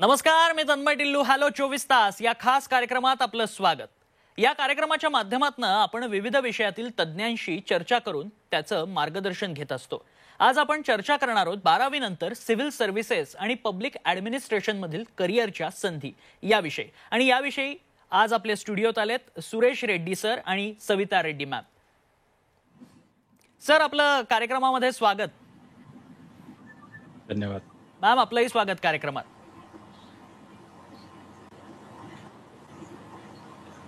नमस्कार, मी तन्मय टिल्लू. हॅलो 24 तास या खास कार्यक्रमात आपलं स्वागत. या कार्यक्रमाच्या माध्यमातून आपण विविध विषयातील तज्ञांशी चर्चा करून त्याचं मार्गदर्शन घेत असतो. आज आपण चर्चा करणार आहोत 12वी नंतर सिव्हिल सर्व्हिसेस आणि पब्लिक ॲडमिनिस्ट्रेशन मधील करिअरच्या संधी याविषयी. आणि याविषयी आज आपले स्टुडिओत आलेत सुरेश रेड्डी सर आणि सविता रेड्डी मॅम. सर, आपलं कार्यक्रमामध्ये स्वागत. धन्यवाद. मॅम, आपलंही स्वागत कार्यक्रमात.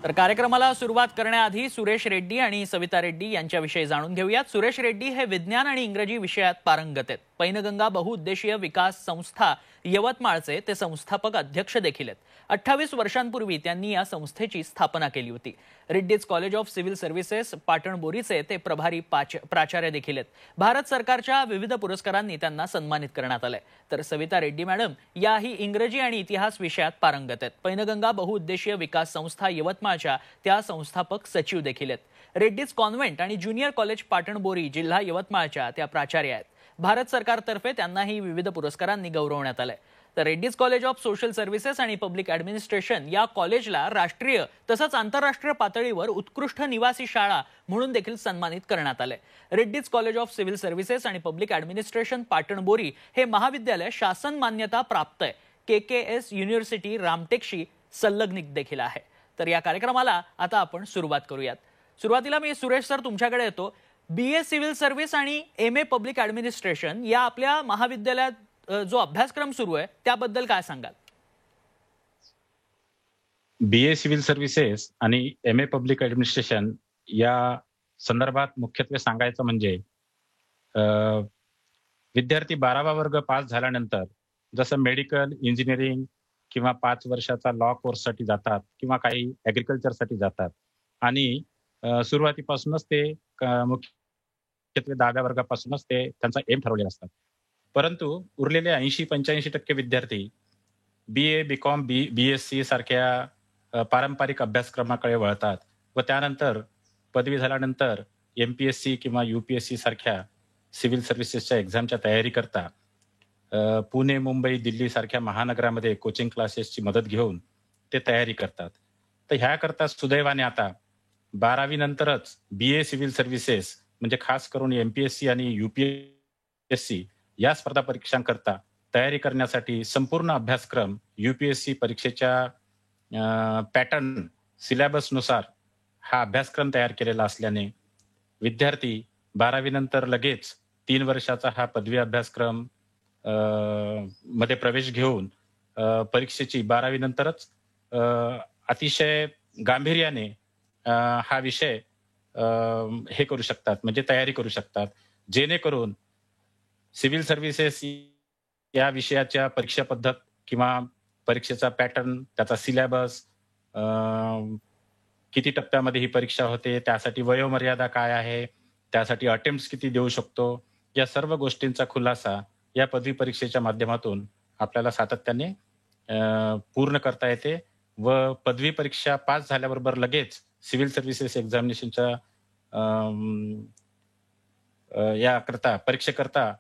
तर कार्यक्रमाला सुरुवात करण्याआधी सुरेश रेड्डी आणि सविता रेड्डी यांच्याविषयी जाणून घेऊयात. सुरेश रेड्डी हे विज्ञान आणि इंग्रजी विषयात पारंगत आहेत. पैनगंगा बहुउद्देशीय विकास संस्था यवतमाळचे ते संस्थापक अध्यक्ष देखील आहेत. 28 वर्षांपूर्वी त्यांनी या संस्थेची स्थापना केली होती. Reddy's college of civil services पाटणबोरीचे ते प्रभारी प्राचार्य देखील आहेत. भारत सरकारच्या विविध पुरस्कारांनी त्यांना सन्मानित करण्यात आलंय. तर सविता रेड्डी मॅडम याही इंग्रजी आणि इतिहास विषयात पारंगत आहेत. पैनगंगा बहुउद्देशीय विकास संस्था यवतमाळच्या त्या संस्थापक सचिव देखील आहेत. रेड्डीज कॉन्व्हेंट आणि ज्युनियर कॉलेज पाटणबोरी जिल्हा यवतमाळच्या त्या प्राचार्य आहेत. भारत सरकारतर्फे त्यांनाही विविध पुरस्कारांनी गौरवण्यात आलंय. तर Reddy's college of social services आणि पब्लिक ॲडमिनिस्ट्रेशन या कॉलेजला राष्ट्रीय तसंच आंतरराष्ट्रीय पातळीवर उत्कृष्ट निवासी शाळा म्हणून देखील सन्मानित करण्यात आले. Reddy's college of civil services आणि पब्लिक ॲडमिनिस्ट्रेशन पाटणबोरी हे महाविद्यालय शासन मान्यता प्राप्त आहे. KKS युनिव्हर्सिटी रामटेकशी संलग्नित देखील आहे. तर या कार्यक्रमाला आता आपण सुरुवात करूयात. सुरुवातीला मी सुरेश सर तुमच्याकडे येतो. BA सिव्हिल सर्व्हिस आणि MA पब्लिक ॲडमिनिस्ट्रेशन या आपल्या महाविद्यालयात जो अभ्यासक्रम सुरू आहे त्याबद्दल काय सांगाल? BA सिव्हिल सर्व्हिसेस आणि MA पब्लिक ॲडमिनिस्ट्रेशन या संदर्भात मुख्यत्वे सांगायचं म्हणजे विद्यार्थी 12वा वर्ग पास झाल्यानंतर जसं मेडिकल, इंजिनिअरिंग किंवा 5 वर्षाचा लॉ कोर्ससाठी जातात किंवा काही ॲग्रिकल्चरसाठी जातात आणि सुरुवातीपासूनच ते मुख्यत्वे 10व्या वर्गापासूनच ते त्यांचा एम ठरवलेला असतात. परंतु उरलेले 80-85% विद्यार्थी BA, BCom, BSc सारख्या पारंपरिक अभ्यासक्रमाकडे वळतात व त्यानंतर पदवी झाल्यानंतर MPSC किंवा UPSC सारख्या सिव्हिल सर्व्हिसेसच्या एक्झामच्या तयारी करता पुणे, मुंबई, दिल्ली सारख्या महानगरामध्ये कोचिंग क्लासेसची मदत घेऊन ते तयारी करतात. तर ह्याकरता सुदैवाने आता 12वी नंतरच BA सिव्हिल सर्व्हिसेस म्हणजे खास करून MPSC आणि UPSC या स्पर्धा परीक्षांकरता तयारी करण्यासाठी संपूर्ण अभ्यासक्रम UPSC परीक्षेच्या पॅटर्न सिलेबसनुसार हा अभ्यासक्रम तयार केलेला असल्याने विद्यार्थी 12वी नंतर लगेच 3 वर्षाचा हा पदवी अभ्यासक्रम मध्ये प्रवेश घेऊन परीक्षेची 12वी नंतरच अतिशय गांभीर्याने हा विषय हे करू शकतात, म्हणजे तयारी करू शकतात, जेणेकरून सिव्हिल सर्व्हिसेस या विषयाच्या परीक्षा पद्धत किंवा परीक्षेचा पॅटर्न, त्याचा सिलेबस, किती टप्प्यामध्ये ही परीक्षा होते, त्यासाठी वयोमर्यादा काय आहे, त्यासाठी अटेम्प्ट्स किती देऊ शकतो, या सर्व गोष्टींचा खुलासा या पदवी परीक्षेच्या माध्यमातून आपल्याला सातत्याने पूर्ण करता येते व पदवी परीक्षा पास झाल्याबरोबर लगेच सिव्हिल सर्व्हिसेस एक्झामिनेशनच्या याकरता परीक्षेकरता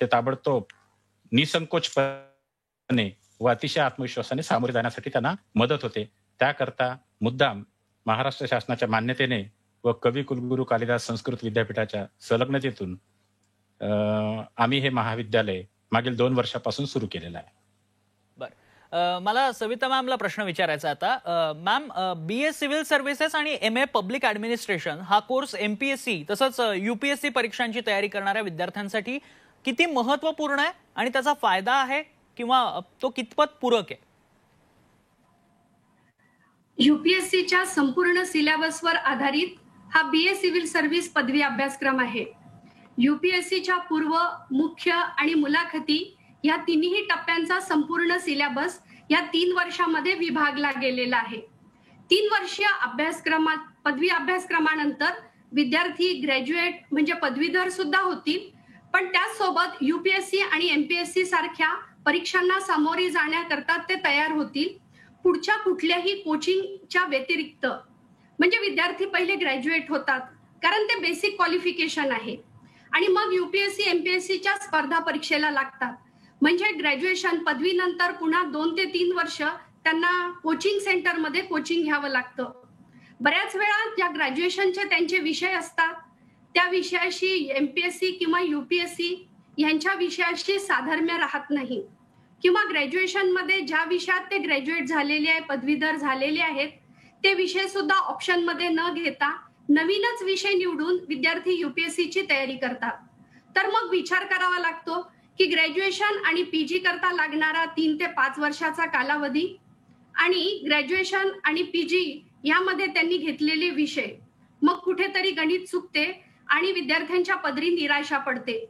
ते ताबडतोब निसंकोचपणे व अतिशय आत्मविश्वासाने सामोरे जाण्यासाठी त्यांना मदत होते. त्याकरता मुद्दाम महाराष्ट्र शासनाच्या मान्यतेने व कवी कुलगुरू कालिदास संस्कृत विद्यापीठाच्या संलग्नतेतून आम्ही हे महाविद्यालय मागील 2 वर्षापासून सुरू केलेलं आहे. मला सविता मॅमला प्रश्न विचारायचा आता. मॅम, BA सिव्हिल सर्व्हिसेस आणि MA पब्लिक ॲडमिनिस्ट्रेशन हा कोर्स MPSC तसंच UPSC परीक्षांची तयारी करणाऱ्या विद्यार्थ्यांसाठी किती महत्वपूर्ण आहे आणि त्याचा फायदा आहे किंवा तो कितपत पूरक आहे? UPSCच्या संपूर्ण सिलेबसवर आधारित हा BA सिव्हिल सर्व्हिस पदवी अभ्यासक्रम आहे. UPSCच्या पूर्व, मुख्य आणि मुलाखती या तिन्ही टप्प्यांचा संपूर्ण सिलेबस या 3 वर्षांमध्ये विभागला गेलेला आहे. 3 वर्षीय पदवी अभ्यासक्रमानंतर विद्यार्थी ग्रॅज्युएट म्हणजे पदवीधर सुद्धा होतील, पण त्याचसोबत UPSC आणि MPSC सारख्या परीक्षांना सामोरे जाण्याकरता ते तयार होतील. पुढच्या कुठल्याही कोचिंगच्या व्यतिरिक्त म्हणजे विद्यार्थी पहिले ग्रॅज्युएट होतात कारण ते बेसिक क्वालिफिकेशन आहे आणि मग UPSC MPSCच्या स्पर्धा परीक्षेला लागतात. म्हणजे ग्रॅज्युएशन पदवीनंतर पुन्हा 2 ते 3 वर्ष त्यांना कोचिंग सेंटरमध्ये कोचिंग घ्यावं लागतं. बऱ्याच वेळा ज्या ग्रॅज्युएशनचे त्यांचे विषय असतात त्या विषयाशी एमपीएससी किंवा युपीएससी यांच्या विषयाशी साधर्म्य राहत नाही किंवा ग्रॅज्युएशनमध्ये ज्या विषयात ते ग्रॅज्युएट झालेले आहे, पदवीधर झालेले आहेत, ते विषय सुद्धा ऑप्शनमध्ये न घेता नवीनच विषय निवडून विद्यार्थी युपीएससीची तयारी करतात. तर मग विचार करावा लागतो की ग्रॅज्युएशन आणि पीजी करता लागणारा 3 ते 5 वर्षाचा कालावधी आणि ग्रॅज्युएशन आणि पीजी यामध्ये त्यांनी घेतलेले विषय, मग कुठेतरी गणित चुकते आणि विद्यार्थ्यांच्या पदरी निराशा पडते.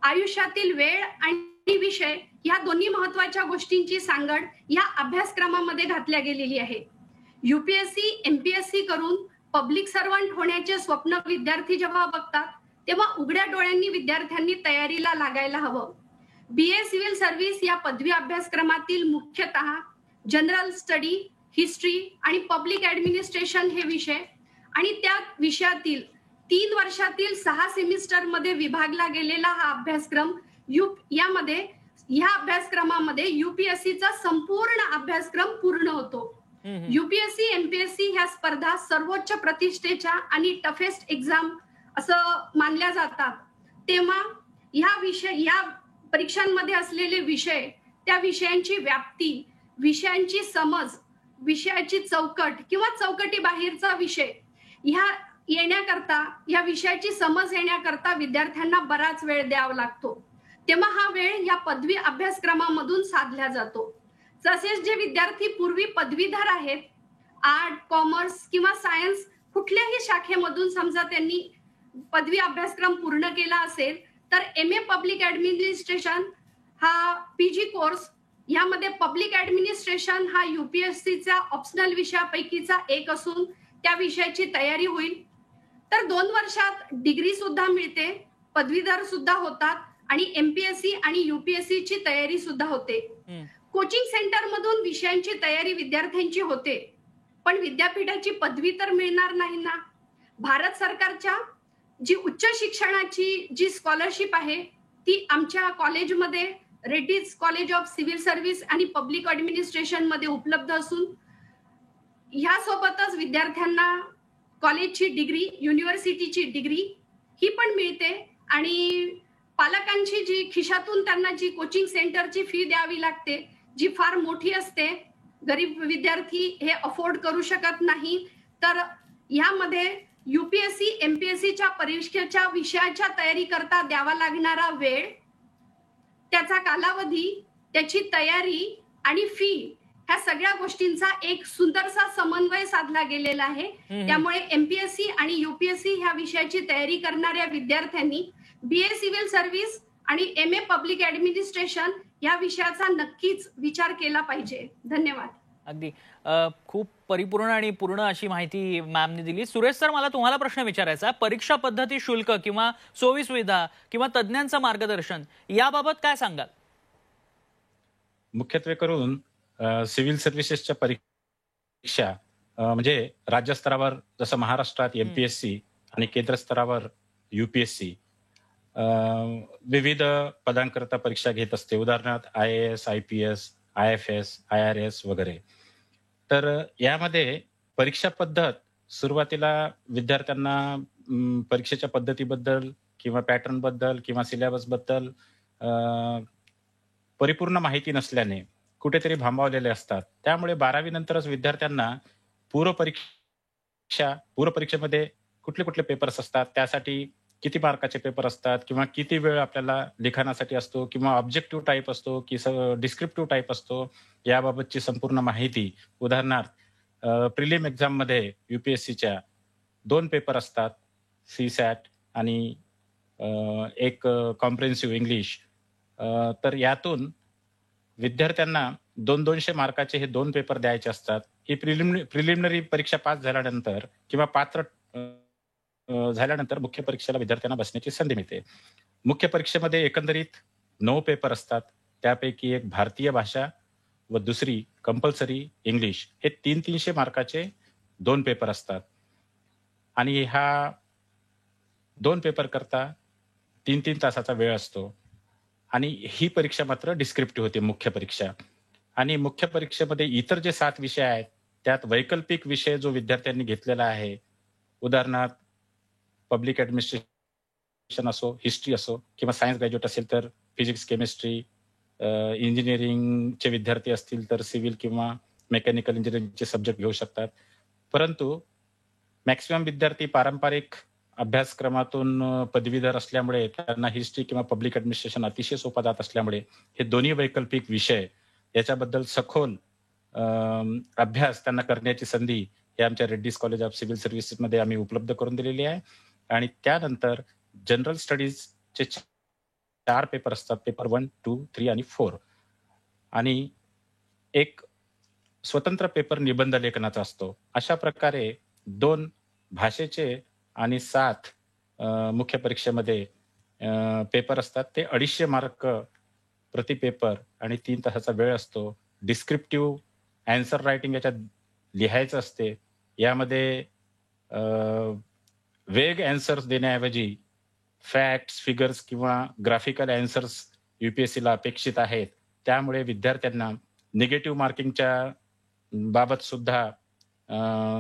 आयुष्यातील वेळ आणि विषय या दोन्ही महत्वाच्या गोष्टींची सांगड या अभ्यासक्रमामध्ये घातल्या गेलेली आहे. युपीएससी एमपीएससी करून पब्लिक सर्वंट होण्याचे स्वप्न विद्यार्थी जेव्हा बघतात तेव्हा उघड्या डोळ्यांनी विद्यार्थ्यांनी तयारीला लागायला हवं. बीए सिव्हिल सर्व्हिस या पदवी अभ्यासक्रमातील मुख्यतः जनरल स्टडी, हिस्ट्री आणि पब्लिक ऍडमिनिस्ट्रेशन हे विषय आणि त्या विषयातील 3 वर्षातील 6 सेमिस्टरमध्ये विभागला गेलेला हा अभ्यासक्रम यामध्ये ह्या अभ्यासक्रमामध्ये युपीएससीचा संपूर्ण अभ्यासक्रम पूर्ण होतो. युपीएससी एमपीएससी ह्या स्पर्धा सर्वोच्च प्रतिष्ठेच्या आणि टफेस्ट एक्झाम असं मानल्या जातात. तेव्हा या परीक्षांमध्ये असलेले विषय, त्या विषयांची व्याप्ती, विषयांची समज, विषयाची चौकट किंवा चौकटी बाहेरचा विषय या विषयाची समज येण्याकरता विद्यार्थ्यांना बराच वेळ द्यावा लागतो. तेव्हा हा वेळ या पदवी अभ्यासक्रमामधून साधला जातो. तसेच जे विद्यार्थी पूर्वी पदवीधर आहेत, आर्ट, कॉमर्स किंवा सायन्स कुठल्याही शाखेमधून समजा त्यांनी पदवी अभ्यासक्रम पूर्ण केला असेल तर एमए पब्लिक ऍडमिनिस्ट्रेशन हा पीजी कोर्स, यामध्ये पब्लिक ऍडमिनिस्ट्रेशन हा युपीएससीचा ऑप्शनल विषयापैकीचा एक असून त्या विषयाची तयारी होईल. तर 2 वर्षात डिग्री सुद्धा मिळते, पदवीधर सुद्धा होतात आणि एमपीएससी आणि युपीएससी ची तयारी सुद्धा होते. कोचिंग सेंटर मधून विषयांची तयारी विद्यार्थ्यांची होते, पण विद्यापीठाची पदवी तर मिळणार नाही ना. भारत सरकारच्या जी उच्च शिक्षणाची जी स्कॉलरशिप आहे ती आमच्या कॉलेजमध्ये Reddy's college of civil service आणि पब्लिक ऍडमिनिस्ट्रेशन मध्ये उपलब्ध असून यासोबतच विद्यार्थ्यांना कॉलेजची डिग्री, युनिव्हर्सिटीची डिग्री ही पण मिळते आणि पालकांची जी खिशातून त्यांना जी कोचिंग सेंटरची फी द्यावी लागते, जी फार मोठी असते, गरीब विद्यार्थी हे अफोर्ड करू शकत नाही. तर यामध्ये युपीएससी एमपीएससीच्या परीक्षेच्या विषयाच्या तयारी करता द्यावा लागणारा वेळ, त्याचा कालावधी, त्याची तयारी आणि फी ह्या सगळ्या गोष्टींचा एक सुंदरसा समन्वय साधला गेलेला आहे. त्यामुळे एमपीएससी आणि युपीएससी ह्या विषयाची तयारी करणाऱ्या विद्यार्थ्यांनी बीए सिव्हिल सर्व्हिस आणि एमए पब्लिक ऍडमिनिस्ट्रेशन या विषयाचा नक्कीच विचार केला पाहिजे. धन्यवाद. अगदी खूप परिपूर्ण आणि पूर्ण अशी माहिती मॅमने दिली. सुरेश सर, मला तुम्हाला प्रश्न विचारायचा, परीक्षा पद्धती, शुल्क किंवा सोयी सुविधा किंवा तज्ञांचं मार्गदर्शन याबाबत काय सांगाल? मुख्यत्वे करून सिव्हिल सर्व्हिसेसच्या परीक्षा म्हणजे राज्य स्तरावर जसं महाराष्ट्रात एमपीएससी आणि केंद्र स्तरावर युपीएससी विविध पदांकरता परीक्षा घेत असते. उदाहरणार्थ IAS, IPS, IFS, IRS वगैरे. तर यामध्ये परीक्षा पद्धत सुरुवातीला विद्यार्थ्यांना परीक्षेच्या पद्धतीबद्दल किंवा पॅटर्न बद्दल किंवा सिलेबस बद्दल परिपूर्ण माहिती नसल्याने कुठेतरी भांबावलेले असतात. त्यामुळे 12वी नंतरच विद्यार्थ्यांना पूर्वपरीक्षेमध्ये कुठले कुठले पेपर्स असतात, त्यासाठी किती मार्काचे पेपर असतात किंवा किती वेळ आपल्याला लिखाणासाठी असतो किंवा ऑब्जेक्टिव्ह टाईप असतो की डिस्क्रिप्टिव्ह टाईप असतो, याबाबतची संपूर्ण माहिती. उदाहरणार्थ प्रिलिम एक्झाम मध्ये युपीएससीच्या 2 पेपर असतात, CSAT आणि एक कॉम्प्रिहेन्सिव्ह इंग्लिश. तर यातून विद्यार्थ्यांना 200 मार्काचे हे 2 पेपर द्यायचे असतात. ही प्रिलिमिनरी परीक्षा पास झाल्यानंतर किंवा पात्र झाल्यानंतर मुख्य परीक्षेला विद्यार्थ्यांना बसण्याची संधी मिळते. मुख्य परीक्षेमध्ये एकंदरीत 9 पेपर असतात. त्यापैकी एक भारतीय भाषा व दुसरी कंपल्सरी इंग्लिश, हे 300 मार्काचे 2 पेपर असतात. आणि हा 2 पेपर करता 3 तासाचा वेळ असतो. आणि ही परीक्षा मात्र डिस्क्रिप्टिव्ह होती, मुख्य परीक्षा. आणि मुख्य परीक्षेमध्ये इतर जे 7 विषय आहेत, त्यात वैकल्पिक विषय जो विद्यार्थ्यांनी घेतलेला आहे, उदाहरणार्थ पब्लिक ॲडमिनिस्ट्रेशन असो, हिस्ट्री असो किंवा सायन्स ग्रॅज्युएट असेल तर फिजिक्स, केमिस्ट्री, इंजिनिअरिंगचे विद्यार्थी असतील तर सिव्हिल किंवा मेकॅनिकल इंजिनिअरिंगचे सब्जेक्ट घेऊ शकतात. परंतु मॅक्सिमम विद्यार्थी पारंपरिक अभ्यासक्रमातून पदवीधर असल्यामुळे त्यांना हिस्ट्री किंवा पब्लिक ॲडमिनिस्ट्रेशन अतिशय सोपा जात असल्यामुळे हे दोन्ही वैकल्पिक विषय याच्याबद्दल सखोल अभ्यास त्यांना करण्याची संधी हे आमच्या रेड्डीज कॉलेज ऑफ सिव्हिल सर्व्हिसेसमध्ये आम्ही उपलब्ध करून दिलेली आहे. आणि त्यानंतर जनरल स्टडीजचे 4 पेपर असतात, पेपर 1, 2, 3 आणि 4. आणि एक स्वतंत्र पेपर निबंध लेखनाचा असतो. अशा प्रकारे 2 भाषेचे आणि 7 मुख्य परीक्षेमध्ये पेपर असतात. ते 250 मार्क प्रति पेपर आणि 3 तासाचा वेळ असतो. डिस्क्रिप्टिव्ह ॲन्सर रायटिंग याच्यात लिहायचं असते. यामध्ये वेग ॲन्सर्स देण्याऐवजी फॅक्ट्स, फिगर्स किंवा ग्राफिकल ॲन्सर्स UPSCला अपेक्षित आहेत. त्यामुळे विद्यार्थ्यांना निगेटिव्ह मार्किंगच्या बाबत सुद्धा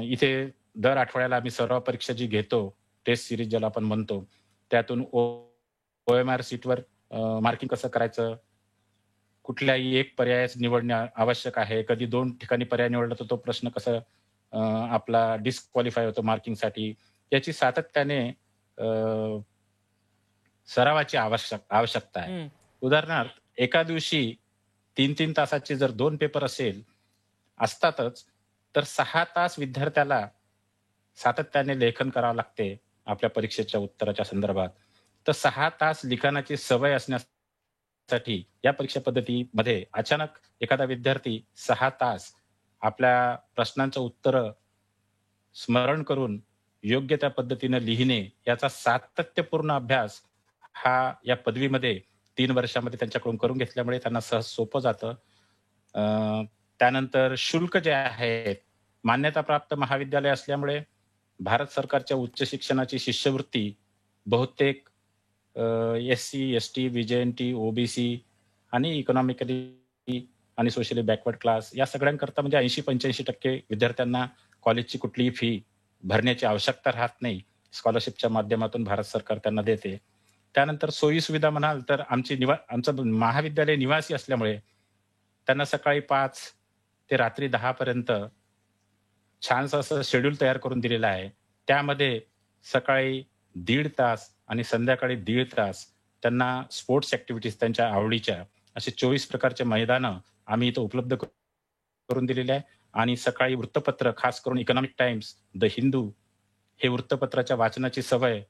इथे दर आठवड्याला आम्ही सराव परीक्षा जी घेतो, टेस्ट सिरीज ज्याला आपण म्हणतो, त्यातून OMR शीटवर मार्किंग कसं करायचं, कुठल्याही एक पर्याय निवडणे आवश्यक आहे. कधी 2 ठिकाणी पर्याय निवडला तर तो प्रश्न कसा आपला डिस्क्वालिफाय होतो मार्किंगसाठी, याची सातत्याने सरावाची आवश्यकता आहे. उदाहरणार्थ एका दिवशी 3-3 तासाचे जर 2 पेपर असतातच, तर 6 तास विद्यार्थ्याला सातत्याने लेखन करावं लागते आपल्या परीक्षेच्या उत्तराच्या संदर्भात. तर 6 तास लिखाणाची सवय असण्यासाठी या परीक्षा पद्धतीमध्ये अचानक एखादा विद्यार्थी 6 तास आपल्या प्रश्नांचं उत्तरं स्मरण करून योग्य त्या पद्धतीने लिहिणे याचा सातत्यपूर्ण अभ्यास हा या पदवीमध्ये 3 वर्षामध्ये त्यांच्याकडून करून घेतल्यामुळे त्यांना सहज सोपं जातं. त्यानंतर शुल्क जे आहेत, मान्यताप्राप्त महाविद्यालय असल्यामुळे भारत सरकारच्या उच्च शिक्षणाची शिष्यवृत्ती बहुतेक SC, ST, VJNT, OBC आणि इकॉनॉमिकली आणि सोशली बॅकवर्ड क्लास या सगळ्यांकरता म्हणजे 80-85% विद्यार्थ्यांना कॉलेजची कुठलीही फी भरण्याची आवश्यकता राहत नाही. स्कॉलरशिपच्या माध्यमातून भारत सरकार त्यांना देते. त्यानंतर सोयी सुविधा म्हणाल तर आमचं महाविद्यालय निवासी असल्यामुळे त्यांना सकाळी 5 ते रात्री 10 पर्यंत छानसं असं शेड्यूल तयार करून दिलेलं आहे. त्यामध्ये सकाळी 1.5 तास आणि संध्याकाळी 1.5 तास त्यांना स्पोर्ट्स ॲक्टिव्हिटीज त्यांच्या आवडीच्या असे 24 प्रकारचे मैदानं आम्ही इथं उपलब्ध करून दिलेले आहे. आणि सकाळी वृत्तपत्र, खास करून इकॉनॉमिक टाइम्स, द हिंदू हे वृत्तपत्राच्या वाचनाची सवय,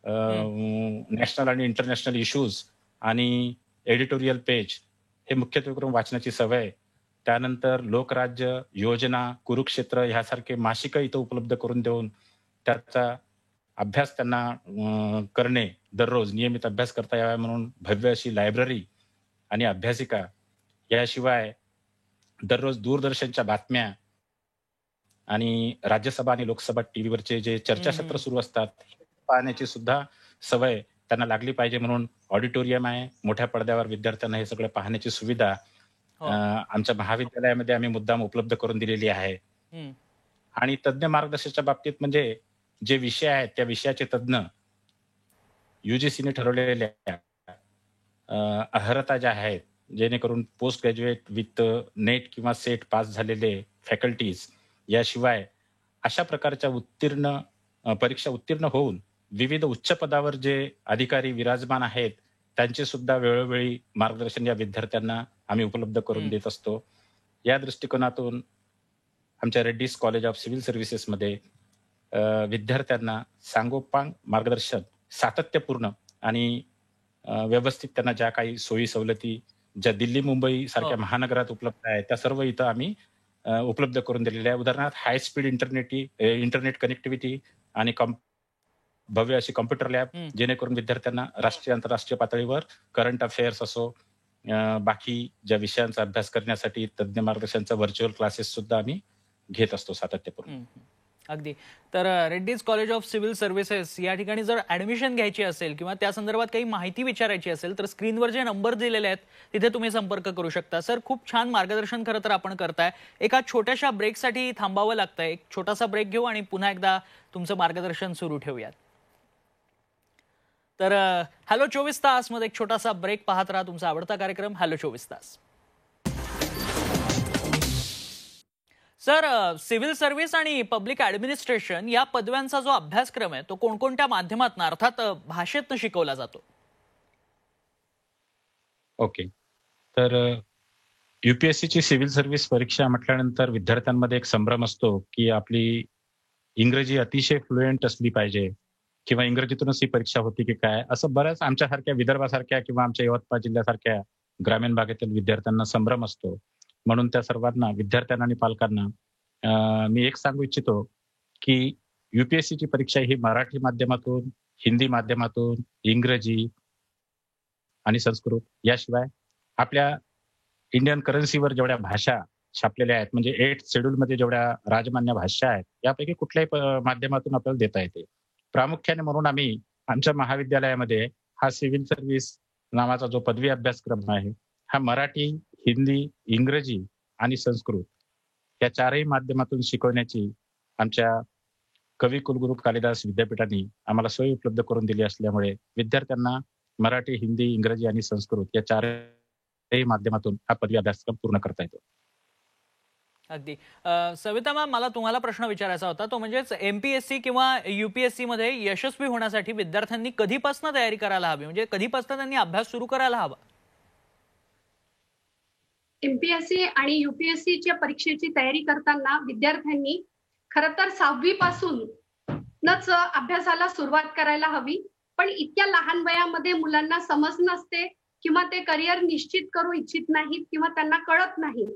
नॅशनल आणि इंटरनॅशनल इश्यूज आणि एडिटोरियल पेज हे मुख्यत्वे करून वाचनाची सवय. त्यानंतर लोकराज्य, योजना, कुरुक्षेत्र ह्यासारखे मासिकं इथं उपलब्ध करून देऊन त्याचा अभ्यास त्यांना करणे, दररोज नियमित अभ्यास करता यावा म्हणून भव्य अशी लायब्ररी आणि अभ्यासिका. याशिवाय दररोज दूरदर्शनच्या बातम्या आणि राज्यसभा आणि लोकसभा टीव्हीवरचे जे चर्चासत्र सुरू असतात पाहण्याची सुद्धा सवय त्यांना लागली पाहिजे म्हणून ऑडिटोरियम आहे. मोठ्या पडद्यावर विद्यार्थ्यांना हे सगळं पाहण्याची सुविधा आमच्या महाविद्यालयामध्ये आम्ही मुद्दाम उपलब्ध करून दिलेली आहे. आणि तज्ञ मार्गदर्शनाच्या बाबतीत म्हणजे जे विषय आहेत त्या विषयाचे तज्ञ UGCने ठरवलेल्या अर्हता ज्या आहेत, जेणेकरून पोस्ट ग्रॅज्युएट विथ नेट किंवा सेट पास झालेले फॅकल्टीज, याशिवाय अशा प्रकारच्या परीक्षा उत्तीर्ण होऊन विविध उच्च पदावर जे अधिकारी विराजमान आहेत त्यांचे सुद्धा वेळोवेळी मार्गदर्शन या विद्यार्थ्यांना आम्ही उपलब्ध करून देत असतो. या दृष्टिकोनातून आमच्या रेड्डीज कॉलेज ऑफ सिव्हिल सर्व्हिसेसमध्ये विद्यार्थ्यांना सांगोपांग मार्गदर्शन, सातत्यपूर्ण आणि व्यवस्थित त्यांना ज्या काही सोयी सवलती ज्या दिल्ली, मुंबई सारख्या महानगरात उपलब्ध आहेत त्या सर्व इथं आम्ही उपलब्ध करून दिलेल्या आहे. उदाहरणार्थ हाय स्पीड इंटरनेट कनेक्टिव्हिटी आणि भव्य अशी कॉम्प्युटर लॅब, जेणेकरून विद्यार्थ्यांना राष्ट्रीय आंतरराष्ट्रीय पातळीवर करंट अफेअर्स असो, बाकी ज्या विषयांचा अभ्यास करण्यासाठी तज्ञ मार्गदर्शनचा व्हर्च्युअल क्लासेस सुद्धा आम्ही घेत असतो सातत्यपूर्ण. अगदी. तर Reddy's college of civil services या ठिकाणी जर ऍडमिशन घ्यायची असेल किंवा त्या संदर्भात काही माहिती विचारायची असेल तर स्क्रीनवर जे नंबर दिलेले आहेत तिथे तुम्ही संपर्क करू शकता. सर, खूप छान मार्गदर्शन खरं तर आपण करताय. एका छोट्याशा ब्रेकसाठी थांबावं लागतंय. एक छोटासा ब्रेक घेऊ आणि पुन्हा एकदा तुमचं मार्गदर्शन सुरू ठेवूयात. तर हॅलो 24 तास मध्ये एक छोटासा ब्रेक पाहत राहा. तुमचा आवडता कार्यक्रम हॅलो 24 तास. सर, सिव्हिल सर्व्हिस आणि पब्लिक ऍडमिनिस्ट्रेशन या पदव्यांचा जो अभ्यासक्रम आहे तो कोणकोणत्या माध्यमातून अर्थात भाषेतून शिकवला जातो? ओके. तर यूपीएससीची सिव्हिल सर्व्हिस परीक्षा म्हटल्यानंतर विद्यार्थ्यांमध्ये एक संभ्रम असतो की आपली इंग्रजी अतिशय फ्लुएंट असली पाहिजे किंवा इंग्रजीतूनच ही परीक्षा होती की काय, असं बऱ्याच आमच्यासारख्या विदर्भासारख्या किंवा आमच्या यवतमाळ जिल्ह्यासारख्या ग्रामीण भागातील विद्यार्थ्यांना संभ्रम असतो. म्हणून त्या सर्वांना, विद्यार्थ्यांना आणि पालकांना मी एक सांगू इच्छितो की यूपीएससीची परीक्षा ही मराठी माध्यमातून, हिंदी माध्यमातून, इंग्रजी आणि संस्कृत याशिवाय आपल्या इंडियन करन्सीवर जेवढ्या भाषा छापलेल्या आहेत, म्हणजे 8th शेड्यूल मध्ये जेवढ्या राजमान्य भाषा आहेत, यापैकी कुठल्याही माध्यमातून आपल्याला देता येते. प्रामुख्याने म्हणून आम्ही आमच्या महाविद्यालयामध्ये हा सिव्हिल सर्व्हिस नावाचा जो पदवी अभ्यासक्रम आहे हा मराठी, हिंदी, इंग्रजी आणि संस्कृत या चारही माध्यमातून शिकवण्याची आमच्या कवी कुलगुरू कालिदास विद्यापीठाने आम्हाला सोय उपलब्ध करून दिली असल्यामुळे विद्यार्थ्यांना मराठी, हिंदी, इंग्रजी आणि संस्कृत या चारही माध्यमातून हा पदवी अभ्यासक्रम पूर्ण करता येतो. अगदी. सविता मॅम, मला तुम्हाला प्रश्न विचारायचा होता, तो म्हणजेच एमपीएससी किंवा यूपीएससी मध्ये यशस्वी होण्यासाठी विद्यार्थ्यांनी कधीपासून तयारी करायला हवी, म्हणजे कधीपासून त्यांनी अभ्यास सुरू करायला हवा? एमपीएससी आणि यूपीएससीच्या परीक्षेची तयारी करताना विद्यार्थ्यांनी खरं तर 6वी पासूनच अभ्यासाला सुरुवात करायला हवी. पण इतक्या लहान वयामध्ये मुलांना समज नसते किंवा ते करिअर निश्चित करू इच्छित नाहीत किंवा त्यांना कळत नाही,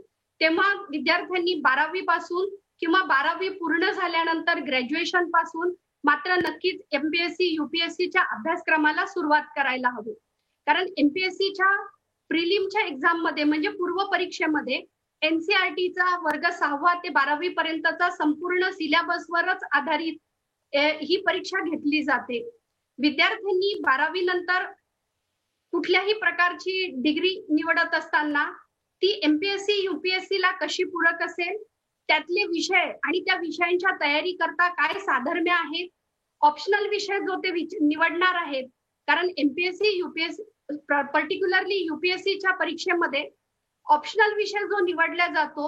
तेव्हा विद्यार्थ्यांनी 12वी पासून किंवा 12वी पूर्ण झाल्यानंतर ग्रॅज्युएशन पासून मात्र नक्कीच एमपीएससी यूपीएससीच्या अभ्यासक्रमाला सुरुवात करायला हवी. कारण एमपीएससीच्या प्रिलिमच्या एक्झाम मध्ये म्हणजे पूर्व परीक्षेमध्ये एनसीईआरटीचा वर्ग 6वा ते 12वी पर्यंतचा संपूर्ण सिलेबसवरच आधारित ही परीक्षा घेतली जाते. विद्यार्थ्यांनी 12वी नंतर कुठल्याही प्रकारची डिग्री निवडत असताना ती एमपीएससी यूपीएससी ला कशी पूरक असेल, त्यातले विषय आणि त्या विषयांच्या तयारी करता काय साधर्म्य आहेत, ऑप्शनल विषय जो ते निवडणार आहेत. कारण एमपीएससी यूपीएससी पर्टिक्युलरली यूपीएससीच्या परीक्षेमध्ये ऑप्शनल विषय जो निवडला जातो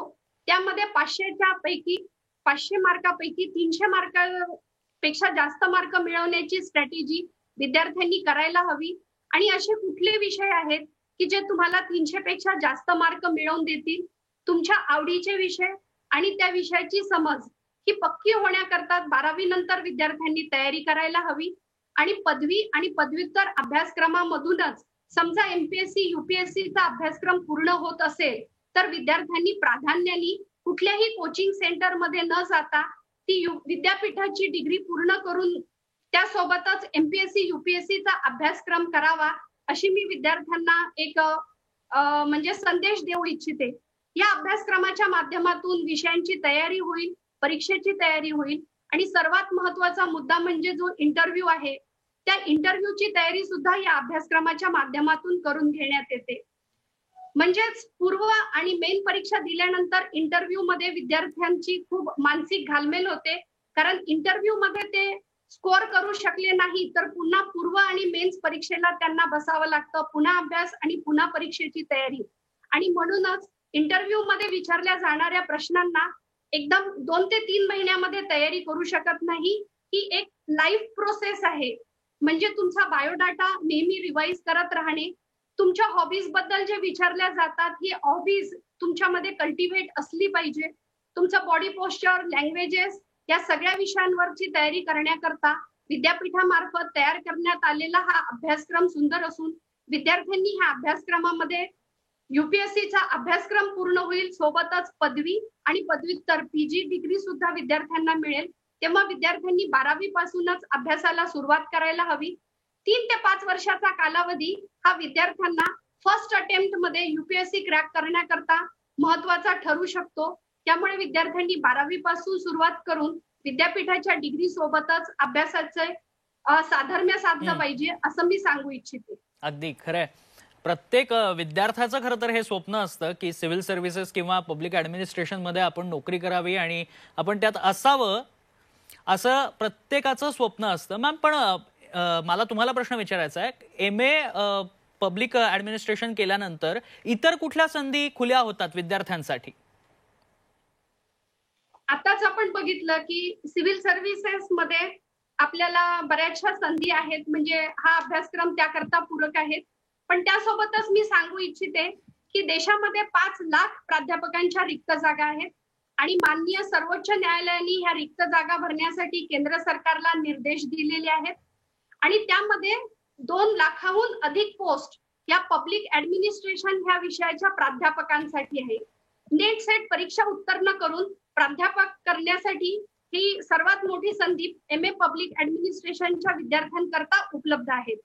त्यामध्ये 500 मार्कापैकी 300 मार्कापेक्षा जास्त मार्क मिळवण्याची स्ट्रॅटेजी विद्यार्थ्यांनी करायला हवी. आणि असे कुठले विषय आहेत की जे तुम्हाला 300 पेक्षा जास्त मार्क मिळवून देतील, तुमच्या आवडीचे विषय आणि त्या विषयाची समज ही पक्की होण्याकरता 12वी नंतर विद्यार्थ्यांनी तयारी करायला हवी. आणि पदवी आणि पदव्युत्तर अभ्यासक्रमामधूनच समजा एमपीएससी यूपीएससीचा अभ्यासक्रम पूर्ण होत असेल तर विद्यार्थ्यांनी प्राधान्याने कुठल्याही कोचिंग सेंटर मध्ये न जाता ती विद्यापीठाची डिग्री पूर्ण करून त्यासोबतच एमपीएससी यूपीएससीचा अभ्यासक्रम करावा, अशी मी विद्यार्थ्यांना एक म्हणजे संदेश देऊ इच्छिते. या अभ्यासक्रमाच्या माध्यमातून विषयांची तयारी होईल, परीक्षेची तयारी होईल आणि सर्वात महत्वाचा मुद्दा म्हणजे जो इंटरव्ह्यू आहे त्या इंटरव्ह्यूची तयारी सुद्धा या अभ्यासक्रमाच्या माध्यमातून करून घेण्यात येते. म्हणजेच पूर्व आणि मेन परीक्षा दिल्यानंतर इंटरव्ह्यू मध्ये विद्यार्थ्यांची खूप मानसिक घालमेल होते, कारण इंटरव्ह्यू मध्ये ते स्कोअर करू शकले नाही तर पुन्हा पूर्व आणि मेन्स परीक्षेला त्यांना बसावं लागतं, पुन्हा अभ्यास आणि पुन्हा परीक्षेची तयारी. आणि म्हणूनच इंटरव्ह्यू मध्ये विचारल्या जाणाऱ्या प्रश्नांना एकदम 2 ते 3 महिन्यामध्ये तयारी करू शकत नाही. ही एक लाईफ प्रोसेस आहे. म्हणजे तुमचा बायोडाटा नेहमी रिवाइज करत राहणे, तुमच्या हॉबीज बद्दल जे विचारल्या जातात ही हॉबीज तुमच्यामध्ये कल्टिवेट असली पाहिजे. तुमचं बॉडी पोस्चर, लँग्वेजेस या सगळ्या विषयांवरची तयारी करण्याकरता विद्यापीठामार्फत तयार करण्यात आलेला हा अभ्यासक्रम सुंदर असून विद्यार्थ्यांनी ह्या अभ्यासक्रमामध्ये यूपीएससीचा अभ्यासक्रम पूर्ण होईल, सोबतच पदवी आणि पदव्युत्तर पीजी डिग्री सुद्धा विद्यार्थ्यांना मिळेल. तेव्हा विद्यार्थ्यांनी 12वी पासूनच अभ्यासाला सुरुवात करायला हवी. 3 ते 5 वर्षाचा कालावधी हा विद्यार्थ्यांना फर्स्ट अटेम्प्ट मध्ये यूपीएससी क्रॅक करण्याकरता महत्वाचा ठरू शकतो. त्यामुळे विद्यार्थ्यांनी 12वी पासून सुरुवात करून विद्यापीठाच्या डिग्री सोबतच अभ्यासाचे साधर्म्य साधलं पाहिजे असं मी सांगू इच्छिते. अगदी खरंय. प्रत्येक विद्यार्थ्याचं खरं तर हे स्वप्न असतं की सिव्हिल सर्व्हिसेस किंवा पब्लिक ऍडमिनिस्ट्रेशन मध्ये आपण नोकरी करावी आणि आपण त्यात असावं, असं प्रत्येकाचं स्वप्न असतं. मॅम, पण मला तुम्हाला प्रश्न विचारायचा आहे, MA पब्लिक ऍडमिनिस्ट्रेशन केल्यानंतर इतर कुठल्या संधी खुल्या होतात विद्यार्थ्यांसाठी? आताच आपण बघितलं की सिव्हिल सर्व्हिसेस मध्ये आपल्याला बऱ्याचशा संधी आहेत, म्हणजे हा अभ्यासक्रम त्याकरता पूरक आहेत. पण त्यासोबतच मी सांगू इच्छिते की देशामध्ये 5 लाख प्राध्यापकांच्या रिक्त जागा आहेत आणि माननीय सर्वोच्च न्यायालयाने ह्या रिक्त जागा भरण्यासाठी केंद्र सरकारला निर्देश दिलेले आहेत आणि त्यामध्ये 2 लाखाहून अधिक पोस्ट या पब्लिक ऍडमिनिस्ट्रेशन ह्या विषयाच्या प्राध्यापकांसाठी आहे. नेट सेट परीक्षा उत्तीर्ण करून प्राध्यापक करण्यासाठी ही सर्वात मोठी संधी MA पब्लिक ऍडमिनिस्ट्रेशनच्या विद्यार्थ्यांकरता उपलब्ध आहेत.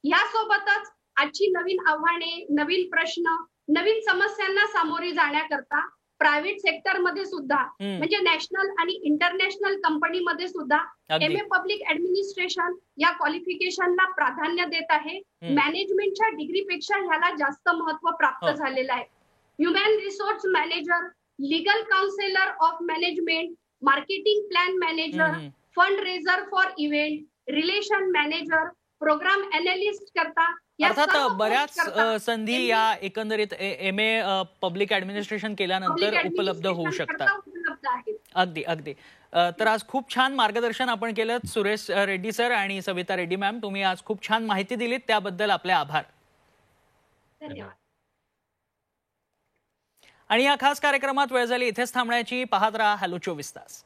यासोबतच आजची नवीन आव्हाने, नवीन प्रश्न, नवीन समस्यांना सामोरे जाण्याकरता प्रायव्हेट सेक्टर मध्ये सुद्धा म्हणजे नॅशनल आणि इंटरनॅशनल कंपनीमध्ये सुद्धा MA पब्लिक ऍडमिनिस्ट्रेशन या क्वालिफिकेशनला प्राधान्य देत आहे. मॅनेजमेंटच्या डिग्रीपेक्षा ह्याला जास्त महत्व प्राप्त झालेलं आहे. Human resource manager, legal counsellor of management, marketing plan manager, fund raiser for event, relation manager, programme analyst करता अर्थात बऱ्याच संधी या एकंदरीत MA पब्लिक ऍडमिनिस्ट्रेशन केल्यानंतर उपलब्ध होऊ शकतात. अगदी अगदी. तर आज खूप छान मार्गदर्शन आपण केलं सुरेश रेड्डी सर आणि सविता रेड्डी मॅम. तुम्ही आज खूप छान माहिती दिलीत, त्याबद्दल आपले आभार. धन्यवाद. आणि या खास कार्यक्रमात वेळ झाली इथेच थांबण्याची. पाहत रहा हॅलो 24 तास.